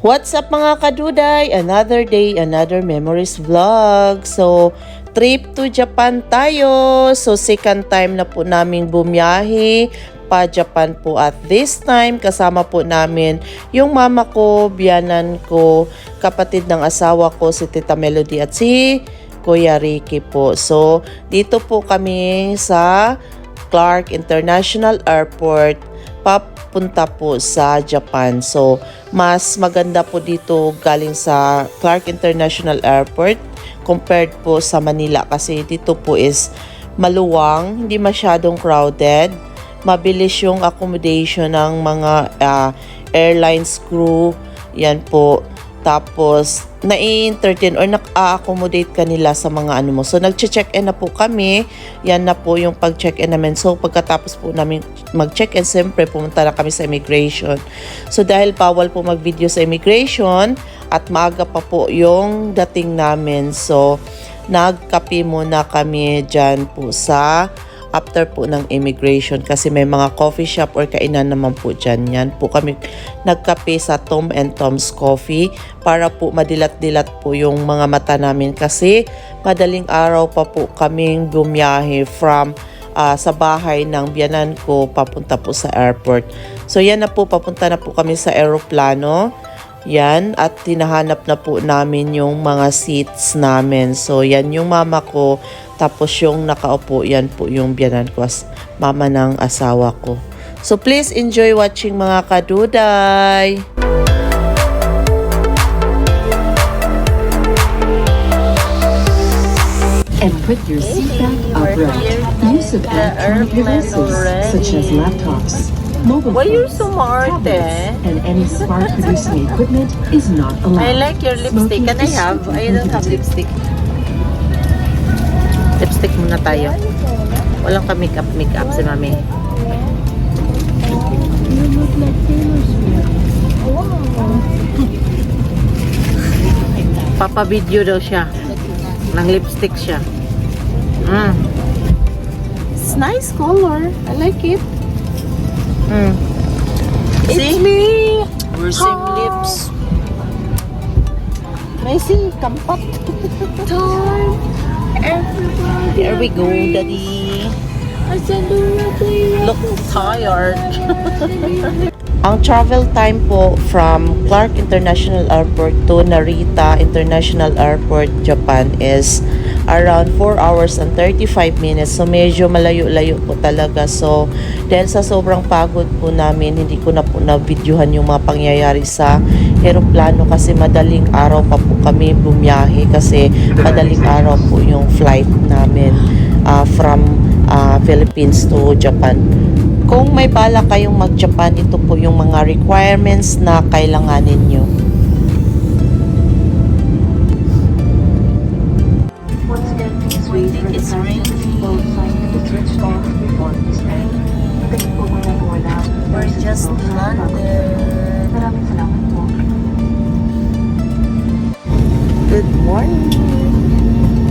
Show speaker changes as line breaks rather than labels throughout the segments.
What's up mga kaduday? Another day, another memories vlog. So, trip to Japan tayo. So, second time na po namin bumiyahe pa Japan po at this time. Kasama po namin yung mama ko, biyanan ko, kapatid ng asawa ko, si Tita Melody at si Kuya Ricky po. So, dito po kami sa Clark International Airport papunta po sa Japan. So, mas maganda po dito galing sa Clark International Airport compared po sa Manila kasi dito po is maluwang, hindi masyadong crowded, mabilis yung accommodation ng mga airlines crew, yan po. Tapos, nai-entertain or naka-accommodate ka nila sa mga ano mo. So, nag-check-in na po kami. Yan na po yung pag-check-in namin. So, pagkatapos po namin mag-check-in, siyempre, pumunta na kami sa immigration. So, dahil bawal po mag-video sa immigration at maaga pa po yung dating namin. So, nagkape muna kami dyan po sa after po ng immigration kasi may mga coffee shop or kainan naman po dyan. Yan po kami nagkape sa Tom and Tom's Coffee para po madilat-dilat po yung mga mata namin kasi madaling araw pa po kaming bumiyahe from sa bahay ng biyanan ko papunta po sa airport. So yan na po, papunta na po kami sa aeroplano. Yan, at tinahanap na po namin yung mga seats namin. So yan yung mama ko. Tapos yung nakaupo, yan po yung biyanan ko as mama ng asawa ko. So please enjoy watching mga kaduday!
And put your seatbelt upright. Use of electronic devices such as laptops, mobile
Why you're
phones,
so smart,
tablets, and any smart producing equipment is not allowed.
I like your lipstick. Can I have? I don't have lipstick. Lipstick muna tayo. Walang ka makeup si mami.
You look like Taylor Swift.
Papa-video daw siya. Nang lipstick siya. It's nice color. I like it. It's me! We're same lips. Messi, kampat.
Time. Everybody.
Here we go, daddy.
I said do
Look tired. Ang travel time po from Clark International Airport to Narita International Airport, Japan is around 4 hours and 35 minutes. So medyo malayo-layo po talaga. So dahil sa sobrang pagod po namin, hindi ko na po na-videohan yung mga pangyayari sa eroplano kasi madaling araw pa po kami bumiyahe kasi madaling araw po yung flight namin from Philippines to Japan. Kung may bala kayong mag-Japan, ito po yung mga requirements na kailanganin nyo. It's raining. We're just landed. Good morning.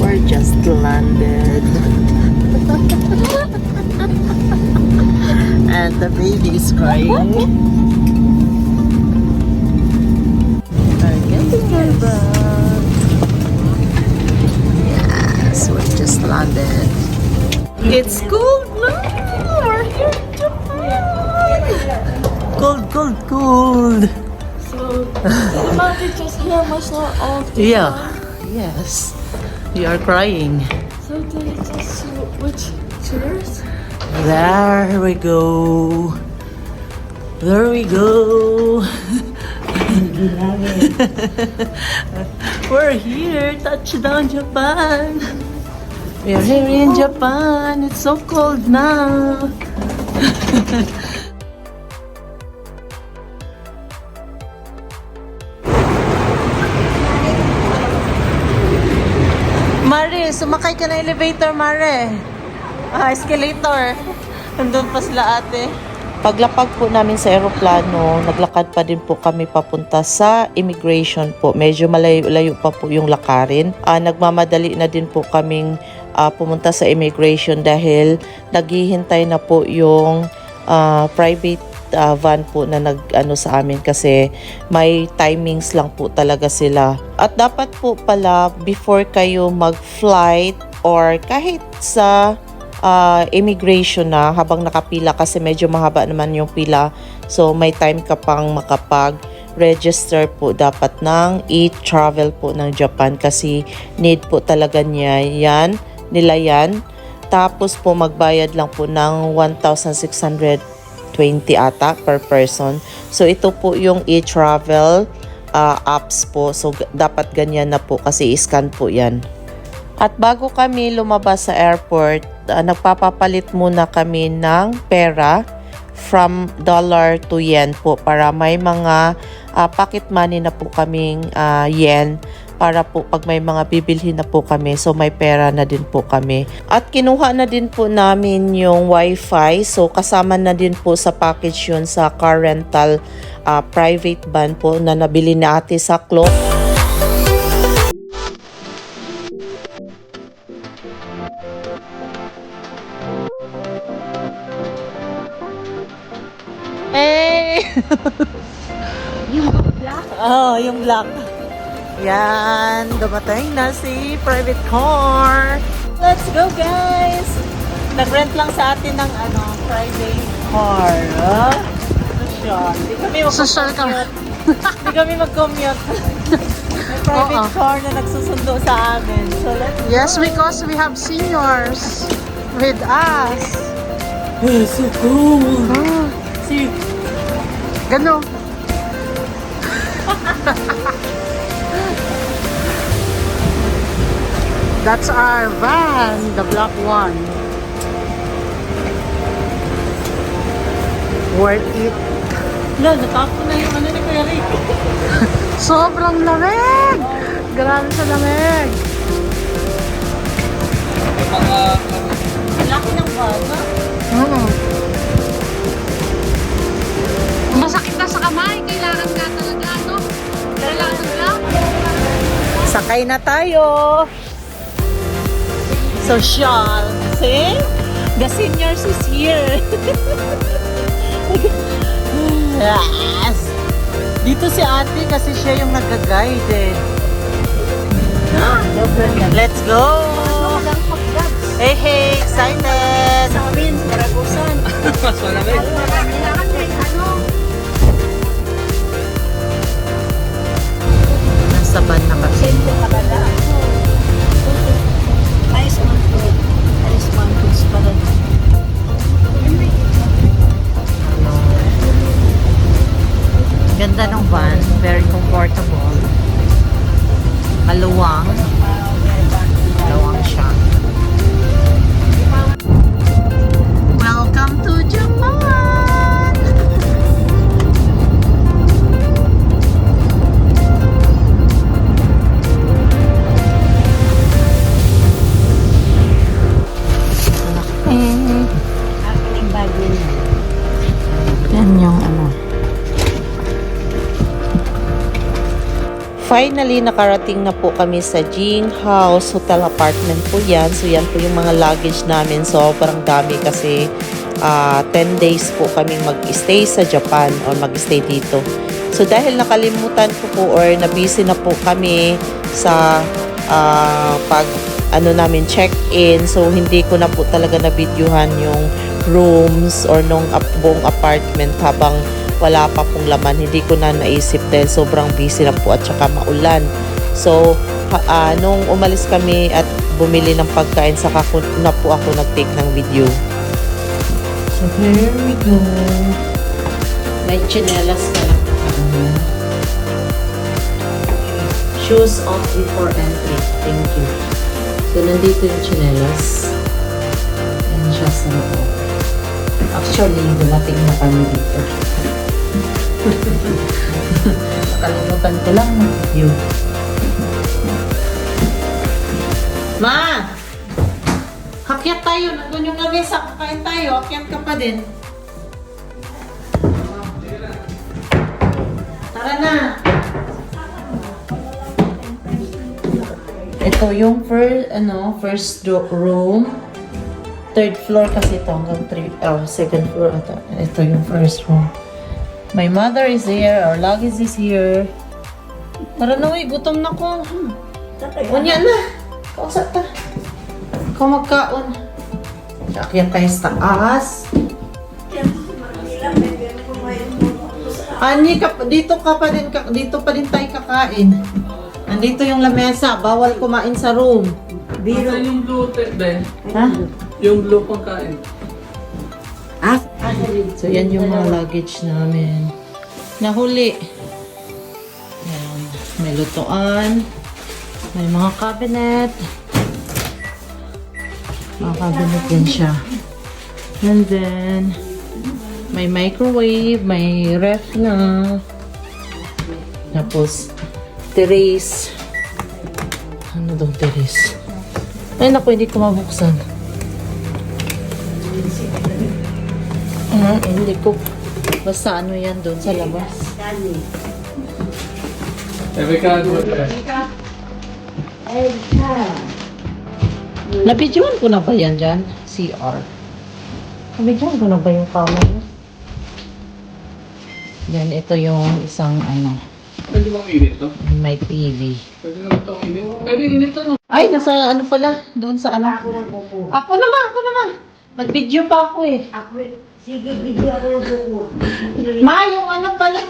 We're just landed. And the baby is crying. We're getting her back. Yes, we're just landed. It's cold now. We're here in Japan. Cold, cold, cold.
So, the mountain just here must not off.
Yeah. Yes. You are crying.
So, did it just which chairs?
There we go. There we go. We're here, touchdown Japan. We're here in Japan. It's so cold now. Mare, sumakay ka na elevator, Mare. Escalator. Nandun pa sila ate. Paglapag po namin sa eroplano, naglakad pa din po kami papunta sa immigration po. Medyo malayo-layo pa po yung lakarin. Nagmamadali na din po kaming pumunta sa immigration dahil naghihintay na po yung private van po na nag-ano sa amin kasi may timings lang po talaga sila. At dapat po pala before kayo mag-flight or kahit sa immigration na habang nakapila kasi medyo mahaba naman yung pila. So may time ka pang makapag-register po dapat ng e-travel po ng Japan kasi need po talaga nila yan. Tapos po magbayad lang po ng 1,620 ata per person. So ito po yung e-travel apps po. So dapat ganyan na po kasi i-scan po yan. At bago kami lumabas sa airport, nagpapapalit muna kami ng pera from dollar to yen po para may mga pocket money na po kaming yen para po pag may mga bibilhin na po kami, so may pera na din po kami. At kinuha na din po namin yung wifi, so kasama na din po sa package yun sa car rental private van po na nabili ni Ate Saklo. Hey! Yung black. Yan, dumating na si private car. Let's go, guys! Nag-rent lang sa atin ng private car. Hindi kami mag-commute. Hindi kami mag-commute. May private car na nagsusundo sa amin. So let's go.
Yes, because we have seniors with us.
So cool. See?
Gano. That's our van, the black one. Worth it.
Wala, natapon na yung ni Kuya Rick.
Sobrang lamig! Grabe sa lamig.
Laki ng baga.
Masakit na sa kamay. Kailangan nga talaga, no? Kailangan lang.
Sakay na tayo. Social. See? The seniors is here. Yes. Dito si ate kasi siya yung nag-guide eh. Let's go! Hey, hey! Excited!
Sabihin, Maragusan.
Mas malamig.
Kailangan may
Nasa van na kasi.
Sente talaga. Ayos man po. Ayos man po sa talaga.
Ganda ng van. Very comfortable. Maluwang. Maluwang siya. Welcome to Japan!
Aking bago niya.
Yan yung Finally, nakarating na po kami sa Jing House Hotel Apartment po yan. So, yan po yung mga luggage namin. Sobrang dami kasi 10 days po kami mag-stay sa Japan or mag-stay dito. So, dahil nakalimutan ko po or nabusy na po kami sa pag namin check-in. So, hindi ko na po talaga na-videohan yung rooms or nung buong apartment habang wala pa pong laman. Hindi ko na naisip dahil sobrang busy na po at saka maulan. So, nung umalis kami at bumili ng pagkain, saka na po ako nag-take ng video. So, here we go. May chinelas ka lang. Shoes off before entry. Thank you. So, nandito yung chinelas. Ayan siya sa loob. Actually, dumating na kami dito. Nakalimutan ko lang mag-video. Ma! Hakyat tayo. Nandun yung lamesa. Kakain tayo. Hakyat ka pa din. Tara na! Ito yung first room. third floor kasi ito hanggang second floor ata. Ito yung first room. My mother is here. Our luggage is here. Tara na, uy. Gutom na ko. Unya na. Kausap ta. Ikaw magkaon. Akyat tayo sa taas. Ani, dito pa din tayo kakain. Nandito yung lamesa. Bawal kumain sa room.
Biro yung blue Ben.
Ha?
Yung blue pangkain.
So, yan yung mga luggage namin. Nahuli. Yan. May lutuan. May mga cabinet. Mga cabinet din siya. And then, may microwave, may ref na. Tapos, terrace. Ano daw terrace? Ay, naku, hindi ko mabuksan. Hindi ko. Basta ano yan doon sa labas. Nabidyoan ko na ba yan dyan? CR. Nabidyoan ko na ba yung kama niya? Yan, ito yung isang ano.
Pwede bang init to?
May TV.
Pwede naman itong init. Pwede init to, no?
Ay, nasa ano pala? Doon sa ano? Ako naman. Mag-video pa ako eh.
Sige, video ako ng buko.
Ma, yung ano pala?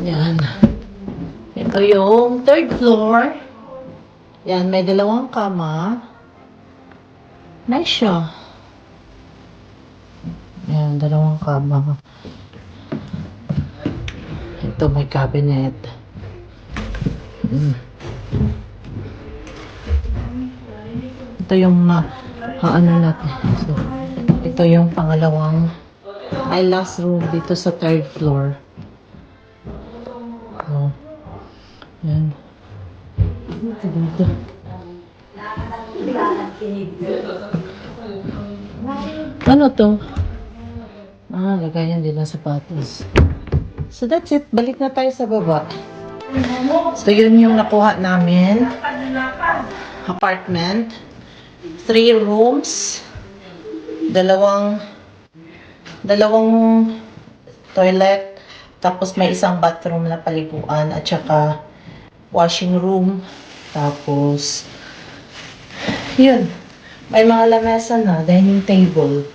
Yan. Ito yung third floor. Yan, may dalawang kama. Nice siya. Yan, dalawang kama. Ito may cabinet. Ito yung ano natin. So, ito yung pangalawang last room dito sa third floor. So, yan. Dito. Ano to? Lagayan din ng sapatos. So that's it. Balik na tayo sa baba. So yun yung nakuha namin. Apartment. 3 rooms. Dalawang toilet. Tapos may isang bathroom na paliguan. At saka washing room. Tapos yun. May mga lamesa na. Dining table.